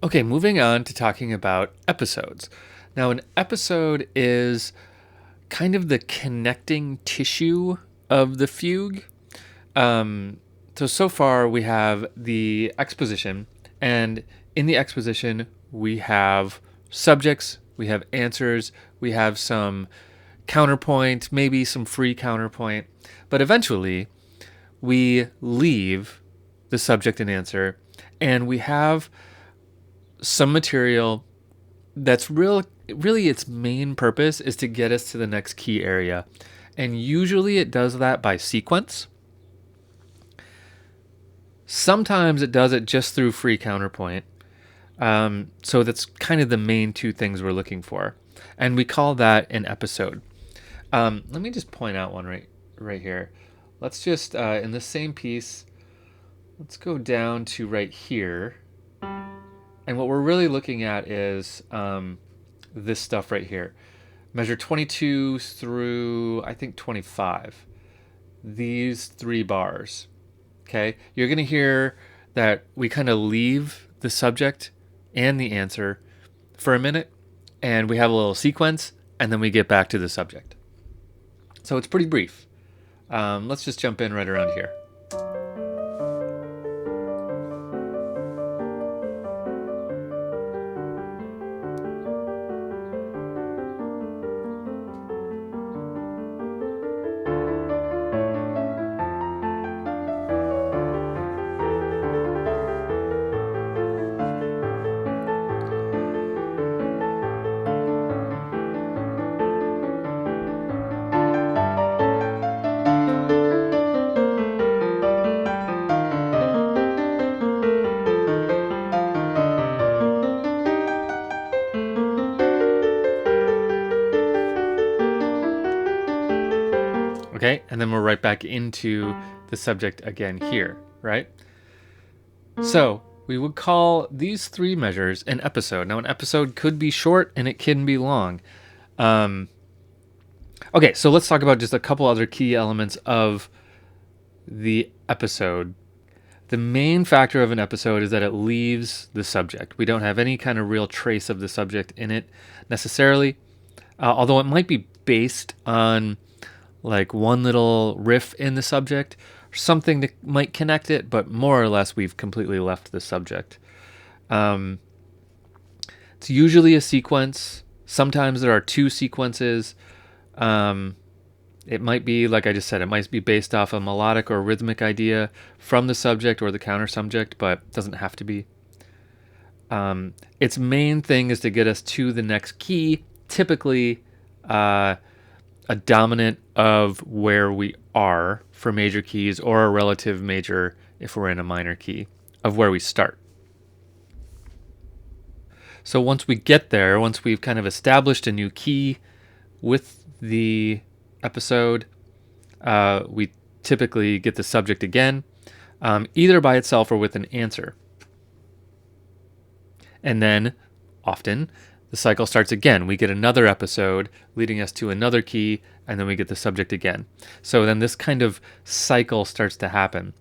Okay, moving on to talking about episodes. Now, an episode is kind of the connecting tissue of the fugue. Um, so far we have the exposition, and in the exposition we have subjects, we have answers, we have some counterpoint, maybe some free counterpoint, but eventually we leave the subject and answer, and we have some material that's really its main purpose is to get us to the next key area. And usually it does that by sequence. Sometimes it does it just through free counterpoint. So that's kind of the main two things we're looking for. And we call that an episode. Let me just point out one right here. Let's just, in the same piece, let's go down to right here. And what we're really looking at is this stuff right here. Measure 22 through, I think, 25. These 3 bars. Okay? You're going to hear that we kind of leave the subject and the answer for a minute, and we have a little sequence, and then we get back to the subject. So it's pretty brief. Let's just jump in right around here. Okay, and then we're right back into the subject again here, right? So we would call these 3 measures an episode. Now, an episode could be short and it can be long. Okay, so let's talk about just a couple other key elements of the episode. The main factor of an episode is that it leaves the subject. We don't have any kind of real trace of the subject in it necessarily, although it might be based on like one little riff in the subject, something that might connect it, but more or less we've completely left the subject. It's usually a sequence. Sometimes there are 2 sequences. It might be, like I just said, it might be based off a melodic or rhythmic idea from the subject or the counter subject, but it doesn't have to be. Its main thing is to get us to the next key, typically a dominant of where we are for major keys, or a relative major if we're in a minor key, of where we start. So once we get there, once we've kind of established a new key with the episode, we typically get the subject again, either by itself or with an answer. And then, often, the cycle starts again. We get another episode leading us to another key, and then we get the subject again. So then this kind of cycle starts to happen.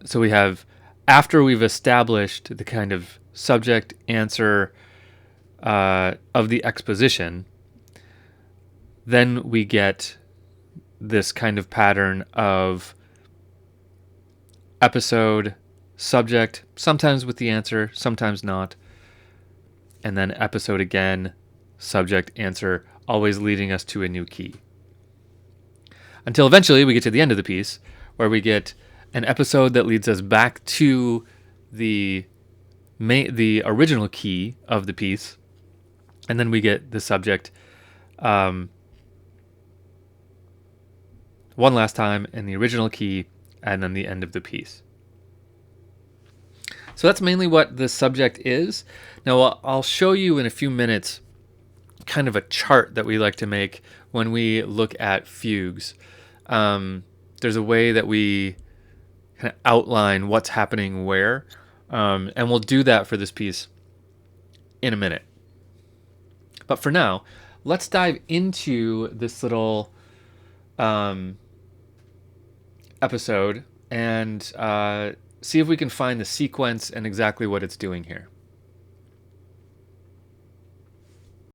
So we have, after we've established the kind of subject answer of the exposition, then we get this kind of pattern of episode, subject, sometimes with the answer, sometimes not, and then episode again, subject, answer, always leading us to a new key. Until eventually we get to the end of the piece, where we get an episode that leads us back to the original key of the piece, and then we get the subject one last time in the original key, and then the end of the piece. So that's mainly what the subject is. Now I'll show you in a few minutes kind of a chart that we like to make when we look at fugues. There's a way that we kind of outline what's happening where, and we'll do that for this piece in a minute. But for now, let's dive into this little episode and see if we can find the sequence and exactly what it's doing here.